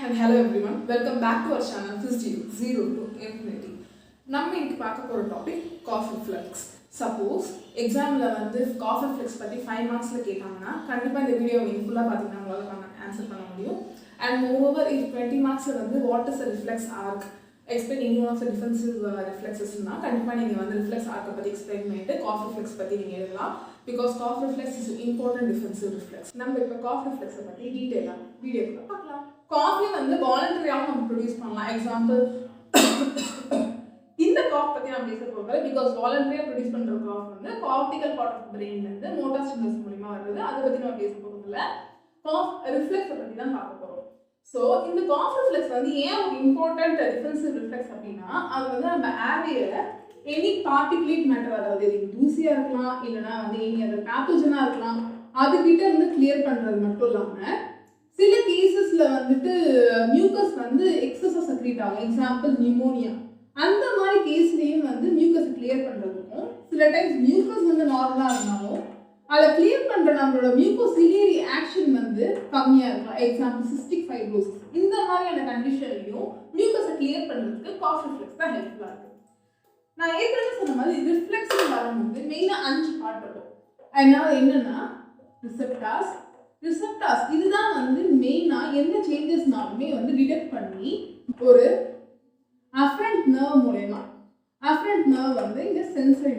And hello everyone, welcome back to our channel Zero to Infinity. நம்ம இன்னைக்கு பார்க்க போற டாபிக் காஃபி ஃப்ளெக்ஸ். சப்போஸ் எக்ஸாம்ல வந்து காஃபி ஃப்ளெக்ஸ் பத்தி 5 மார்க்ஸ்ல கேட்டாங்கன்னா கண்டிப்பா இந்த வீடியோ நீங்க ஃபுல்லா பாத்தீங்கன்னா உங்களால ஆன்சர் பண்ண முடியும். And moreover if 20 மார்க்ஸ்ல வந்து what is a reflex arc explaining one of the defensive reflexes னா கண்டிப்பா நீங்க வந்து reflex arc பத்தி எக்ஸ்பிளைன் பண்ணிட்டு காஃபி ஃப்ளெக்ஸ் பத்தி நீங்க எழுதலாம். Because cough reflex is an important defensive reflex. நம்ம இப்ப cough reflex பத்தி டீடைலா வீடியோக்குள்ள பார்க்கலாம். காஃபி வந்து வாலண்டரியா நம்ம ப்ரொடியூஸ் பண்ணலாம். எக்ஸாம்பிள் இந்த காஃப் பத்தி நான் பேச போறேன். பிகாஸ் வாலண்டரியா ப்ரொடியூஸ் பண்ற காஃப் வந்து கார்டிகல் பார்ட் ஆஃப் பிரெயின்ல இருந்து மோட்டார் ஸ்டிமுலஸ் மூலமா வருது. அத பத்தி நான் பேச போறது இல்ல. காஃப் ரிஃப்ளெக்ஸ் பத்தி தான் பார்க்க போறோம். சோ இந்த காஃப் ரிஃப்ளெக்ஸ் வந்து ஏன் ஒரு இம்பார்ட்டன்ட் டிஃபென்சிவ் ரிஃப்ளெக்ஸ் அப்படினா அது வந்து நம்ம ஏர்வேல எனி பார்ட்டிகுலேட் மேட்டர், அதாவது இது தூசியா இருக்கலாம் இல்லனா வந்து எனி அதர் பேத்தோஜனா இருக்கலாம், அது கிட்ட இருந்து கிளியர் பண்றது மட்டும் இல்லாம சில கேसेसல வந்துட்டு மியூக்கஸ் வந்து எக்ஸஸா செக்ரீட் ஆகும். எக்ஸாம்பிள் நிமோனியா, அந்த மாதிரி கேஸ்லயும் வந்து மியூக்கஸ் கிளியர் பண்றதுக்கும் சில டைம்ஸ் மியூக்கஸ் வந்து நார்மலா இருந்தாலும் அதை கிளியர் பண்ற நம்மளோட மியூக்கோசிலியரி ஆக்ஷன் வந்து கம்மியா இருக்கும். எக்ஸாம்பிள் சிஸ்டிக் ஃபைப்ரோசிஸ், இந்த மாதிரியான கண்டிஷன்லயும் மியூக்கஸை கிளியர் பண்றதுக்கு காஃப் ரிஃப்ளெக்ஸ் தான் ஹெல்ப்ஃபுல்லா இருக்கு. நான் ஏற்கனவே சொன்ன மாதிரி ரிஃப்ளெக்ஸ் வரும்போது மெயினா 5 பார்ட் இருக்கும். அதனால என்னன்னா ரிசெப்டார்ஸ் இதுதான் வந்து மெயினா எந்த சேஞ்சஸ்னாலுமே வந்து டிடெக்ட் பண்ணி ஒரு அஃபரண்ட் நர்வ் மூலமா, அஃபரண்ட் நர்வ் வந்து இங்க சென்சரி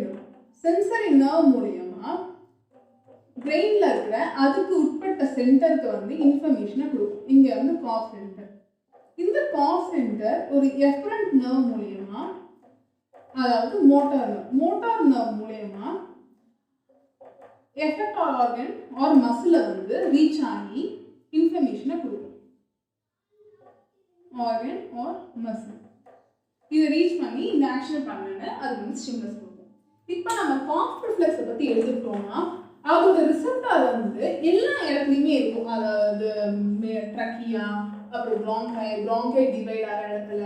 நர்வ் மூலமா பிரெயின்ல இருக்கிற அதுக்கு உட்பட்ட சென்டருக்கு வந்து இன்ஃபர்மேஷனை கொடுக்கும். இங்க வந்து காஃப் சென்டர், இந்த காஃப் சென்டர் ஒரு எஃபரண்ட் நர்வ் மூலமா, அதாவது மோட்டார் நர்வ் மூலமா எஃபெக்டார் ஆர்கன் ஆர் மசில வந்து ரீச் ஆகி இன்ஃபர்மேஷனை கொடுக்கும். ஆர்கன் ஆர் மசில் இதை ரீச் பண்ணி இந்த ஆக்ஷனை பண்ணனு அது வந்து ஸ்டிமுலஸ் கொடுக்கும். இப்போ நம்ம காஃப் ரிஃப்ளெக்ஸை பத்தி எடுத்துக்கிட்டோம்னா அதோட ரிசெப்டார் வந்து எல்லா இடத்துலையுமே இருக்கும். அதாவது ட்ரக்கியா, அப்புறம் ப்ராங்கை டிவைட் ஆகிற இடத்துல,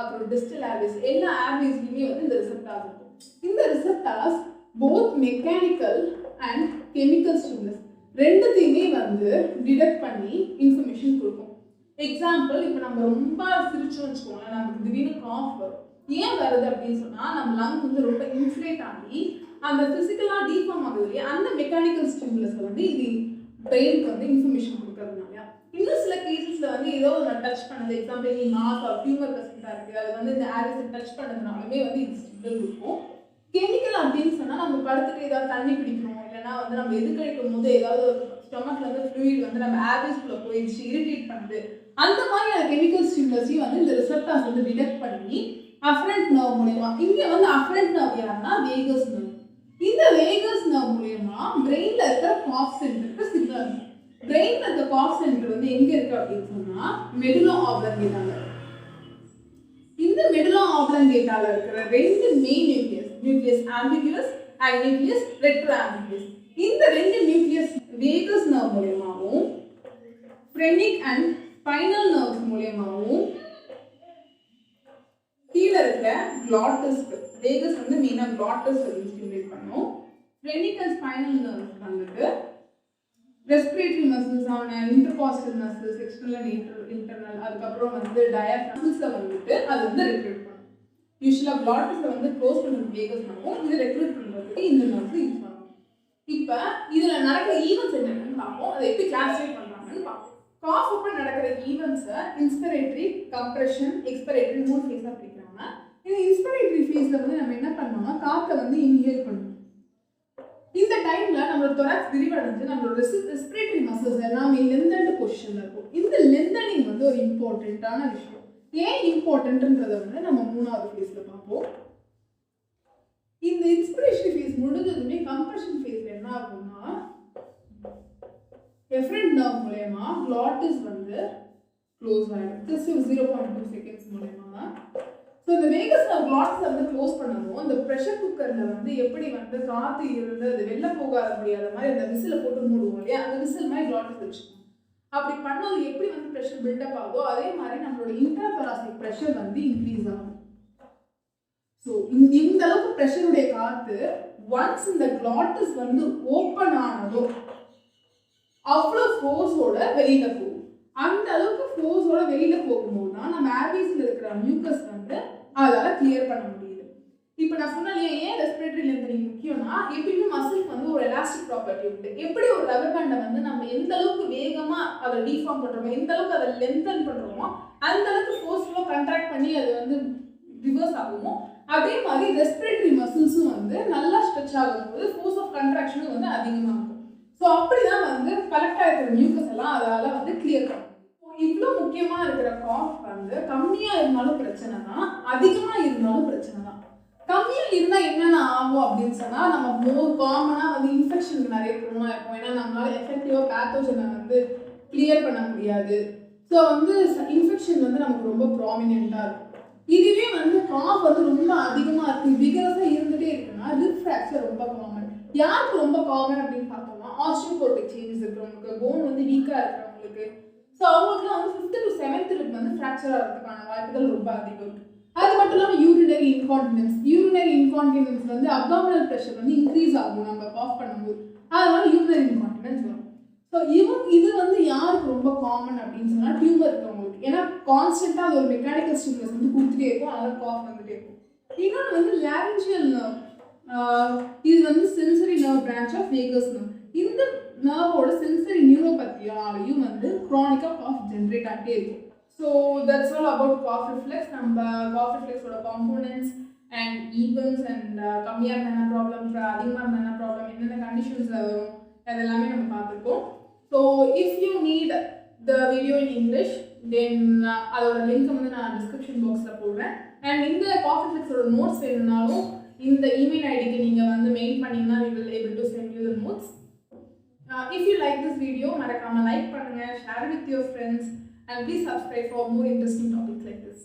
அப்புறம் டிஸ்டல் ஏர்வேஸ், எல்லா ஏர்வேஸ்லையுமே வந்து இந்த ரிசெப்டார்ஸ் இருக்கும். இந்த receptors both mechanical and chemical stimulus ரெண்டுத்தையுமே வந்து டிடெக்ட் பண்ணி இன்ஃபர்மேஷன் கொடுக்கும். எக்ஸாம்பிள் இப்போ நம்ம ரொம்ப சிரிச்சோம்னு வச்சுக்கோங்க, நமக்கு திடீர்னு காஃப் வரும். ஏன் வருது அப்படின்னு சொன்னா நம்ம லங்ஸ் வந்து ரொம்ப இன்ஃப்ளேட் ஆகி அந்த பிசிக்கலா டீஃபார்ம் ஆகுது. அந்த மெக்கானிக்கல் ஸ்டிமுலஸ் வந்து இது பிரெயினுக்கு வந்து இன்ஃபர்மேஷன் கொடுக்கறதுனால. இன்னும் சில கேசஸ்ல வந்து ஏதோ ஒரு டச் பண்ணது, எக்ஸாம்பிள் நீ மாஸ் ஆர் டியூமர் பிரசன்டா இருக்கு, அது வந்து இந்த ஏர்வேஸை டச் பண்ணதுனாலுமே வந்து இது ஸ்டிமுலஸ் இருக்கும். கெமிக்கல் அப்படின்னு சொன்னா நம்ம படுத்துட்டு ஏதாவது தண்ணி குடிக்கணும், இல்லைன்னா வந்து நம்ம எதுக்கழிக்கும் போது ஏதாவது ஸ்டொமக்ல இருந்து ஃப்ளூயிட் வந்து நம்ம ஏர்வேஸ்குள்ள போயிடுச்சு இரிட்டேட் பண்ணுது, அந்த மாதிரியான கெமிக்கல் ஸ்டிமுலஸையும் வந்து இந்த ரிசெப்டார்ஸ் வந்து டிடெக்ட் பண்ணி அஃபரண்ட் நர்வ் மூலமா, இங்க வந்து அஃபரண்ட் நர்வ் யாருன்னா வேகஸ் நர்வ், இந்த வேகஸ் நர்வ் மூலமா பிரெயின்ல இருக்கிற காஃப் சென்டருக்கு சிக்னல். பிரெயின்ல இருக்க காஃப் சென்டர் வந்து எங்க இருக்கு அப்படின்னு சொன்னா மெடுலா ஆப்லங்கேட்டால. இந்த மெடுலா ஆப்லங்கேட்டால இருக்கிற ரெண்டு main nucleus ambiguus and nucleus retroambiguus, இந்த ரெண்டு நியூக்ளியஸ் வேகஸ் நர்வ் மூலமாவும் ஃப்ரெனிக் அண்ட் ஸ்பைனல் நர்வ்ஸ் மூலமாவும் கீழே இருக்கிற கிளாட்டஸ்க்கு, வேகஸ் வந்து மெயினா கிளாட்டஸ் ஸ்டிமுலேட் பண்ணும். ஃப்ரெனிக் அண்ட் ஸ்பைனல் நர்வ்ஸ் வந்துட்டு ரெஸ்பிரேட்டரி மசில்ஸ் ஆன intercostal muscles, external and internal, அதுக்கப்புறம் வந்து டயஃப்ராம்ஸ்ல வந்துட்டு அது வந்து ரெக்ரூட் பண்ணும். யூசுவலா கிளாட்டஸ்ல வந்து க்ளோஸ் பண்ணுறது வேகஸ் நர்வும், இது ரெக்ரூட் பண்றதுக்கு இந்த நர்வ்ஸ் யூஸ் பண்ணும். இப்போ இதுல நடக்கிற ஈவெண்ட்ஸ் என்னன்னு பார்ப்போம், அதை எப்படி கிளாஸிஃபை பண்றாங்கன்னு பார்ப்போம். காஃப் அப்ப நடக்கிற ஈவெண்ட்ஸை இன்ஸ்பிரேட்டரி, கம்ப்ரெஷன், எக்ஸ்பிரேட்டரி 3 ஃபேஸா பிரிக்கிறாங்க. இந்த இன்ஸ்பிரேட்டரி ஃபேஸ்ல வந்து நம்ம என்ன பண்ணோம்னா காற்றை வந்து இன்ஹேல் பண்ணுவோம். இந்த டைம்ல நம்மளோட தொராக்ஸ் விரிவடைஞ்சு நம்மளோட ரெஸ்பிரேட்டரி மசில்ஸ் எல்லாமே லென்தன்ட் பொசிஷன்ல இருக்கும். இந்த லென்தனிங் வந்து ஒரு இம்பார்ட்டன்ட்டான விஷயம். ஏன் இம்பார்ட்டன்ட்ன்றதை வந்து நம்ம 3வது ஃபேஸ்ல பார்ப்போம். இந்த இன்ஸ்பிரேஷன் ஃபேஸ் முடிஞ்சதுமே கம்ப்ரெஷன் ஃபேஸ்ல என்ன ஆகும்னா எஃபரண்ட் நர்வ் மூலமா கிளாட்டஸ் வந்து க்ளோஸ் ஆயிடும். ஜஸ்ட் 0.2 செகண்ட்ஸ் மூலமா. ஸோ இந்த வேகஸ் நர்வ் கிளாட்டஸ் வந்து க்ளோஸ் பண்ணணும். இந்த ப்ரெஷர் குக்கர்ல வந்து எப்படி வந்து காற்று இருந்து அது வெளில போகாத முடியாத மாதிரி அந்த விசில போட்டு மூடுவோம் இல்லையா, அந்த விசில் மாதிரி கிளாட்டஸ் வச்சுக்கணும். அப்படி பண்ணது எப்படி வந்து ப்ரெஷர் பில்டப் ஆகுதோ அதே மாதிரி நம்மளோட இன்ட்ராதொராசிக் ப்ரெஷர் வந்து இன்க்ரீஸ் ஆகும். ஸோ இந்த அளவுக்கு ப்ரெஷருடைய காற்று ஒன்ஸ் இந்த கிளாட்டஸ் வந்து ஓப்பன் ஆனதோ அவ்வளோ ஃபோர்ஸோட வெளியில போகும். அந்த அளவுக்கு ஃபோர்ஸோட மியூக்கஸோட வெளியில போகும்போது தான் நம்ம ஏர்வேஸ்ல இருக்கிற மியூக்கஸ் வந்து அதால கிளியர் பண்ண முடியுது. இப்போ நான் சொன்னேன் ஏன் ரெஸ்பிரேட்டரி லென்த்தனிங் முக்கியம்னா, எப்பயுமே மசிலுக்கு வந்து ஒரு எலாஸ்டிக் ப்ராப்பர்ட்டி உண்டு. எப்படி ஒரு ரப்பர் பேண்டை வந்து நம்ம எந்த அளவுக்கு வேகமா அதை டிஃபார்ம் பண்றோமோ, எந்த அளவுக்கு அதை லென்த்தன் பண்றோமோ, அந்த அளவுக்கு ஃபோர்ஸ்ஃபுல்லா கண்ட்ராக்ட் பண்ணி அது வந்து ரிவர்ஸ் ஆகுமோ, அதே மாதிரி ரெஸ்பிரேட்டரி மசில்ஸும் வந்து நல்லா ஸ்ட்ரெச் ஆகும்போது ஃபோர்ஸ் ஆஃப் கண்ட்ராக்ஷனும் வந்து அதிகமாக இருக்கும். ஸோ அப்படிதான் வந்து கலெக்ட் ஆகிற மியூக்கஸ் எல்லாம் அதால வந்து கிளியர் பண்ணும். இவ்வளோ முக்கியமா இருக்கிற காஃப் வந்து கம்மியா இருந்தாலும் பிரச்சனை தான், அதிகமா இருந்தாலும் பிரச்சனை தான். கம்மியா இருந்தா என்னென்ன ஆகும் அப்படின்னு சொன்னா, நம்ம மோர் காமனா வந்து இன்ஃபெக்ஷனுக்கு நிறைய ப்ரோனா இருக்கும். ஏன்னா நம்மளால எஃபெக்டிவா பேத்தோஜனை வந்து கிளியர் பண்ண முடியாது. ஸோ வந்து இன்ஃபெக்ஷன் வந்து நமக்கு ரொம்ப ப்ராமினெண்டா இருக்கும். இதுவே வந்து காஃப் வந்து ரொம்ப அதிகமா இருக்கு, விகரஸா இருந்துட்டே இருக்குன்னா ரிப் ஃப்ராக்சர் ரொம்ப காமன். யாருக்கு ரொம்ப காமன் அப்படின்னு பார்த்தோம்னா, ஆஸ்டியோபோரோடிக் சேஞ்சஸ் இருக்கிறவங்களுக்கு, போன் வந்து வீக்கா இருக்கிறவங்களுக்கு, ஸோ அவங்களுக்குலாம் வந்து 5th to 7th ரிப் வந்து ஃப்ராக்சர் ஆகிறதுக்கான வாய்ப்புகள் ரொம்ப அதிகம் இருக்கு. அது மட்டும் இல்லாமல் யூரினரி இன்கான்டினன்ஸ் வந்து அப்டாமினல் ப்ரெஷர் வந்து இன்க்ரீஸ் ஆகும் நம்ம காஃப் பண்ணும்போது, அதனால யூரினரி இன்கான்டினன்ஸ் வரும். ஸோ இது வந்து யாருக்கு ரொம்ப காமன் அப்படின்னு சொன்னால் டியூமர் இருக்கவங்களுக்கு. ஏன்னா கான்ஸ்டன்ட்டாக அது ஒரு மெக்கானிக்கல் ஸ்டிமுலஸ் வந்து கொடுத்துட்டே இருக்கும், அதனால காஃப் வந்துட்டே இருக்கும். இன்னொன்று வந்து லாரிஞ்சியல் நர்வ், இது வந்து sensory nerve branch of vagus nerve. இந்த நர்வோட சென்சரி நியூரோபத்தியாலையும் வந்து க்ரானிக்காக காஃப் ஜென்ரேட் ஆகிட்டே இருக்கும். So that's all about cough reflex. நம்ம காஃப் ரிஃப்ளெக்ஸோட காம்போனன்ட்ஸ் அண்ட் ஈவெண்ட்ஸ் அண்ட் கம்மியாக இருந்த என்ன ப்ராப்ளம், அதிகமாக இருந்த என்ன ப்ராப்ளம், என்னென்ன கண்டிஷன்ஸில் வரும், அதெல்லாமே நம்ம பார்த்துருக்கோம். So if you need the video in English, then அதோட லிங்க் வந்து நான் டிஸ்கிரிப்ஷன் பாக்ஸில் போடுறேன். அண்ட் இந்த காஃப் ரிஃப்ளெக்ஸோட நோட்ஸ் வேணும்னாலும் இந்த இமெயில் ஐடிக்கு நீங்கள் வந்து மெயில் பண்ணிங்கன்னா we will able to send you the notes. If you like this video, மறக்காம லைக் பண்ணுங்க, share with your friends, and please subscribe for more interesting topics like this.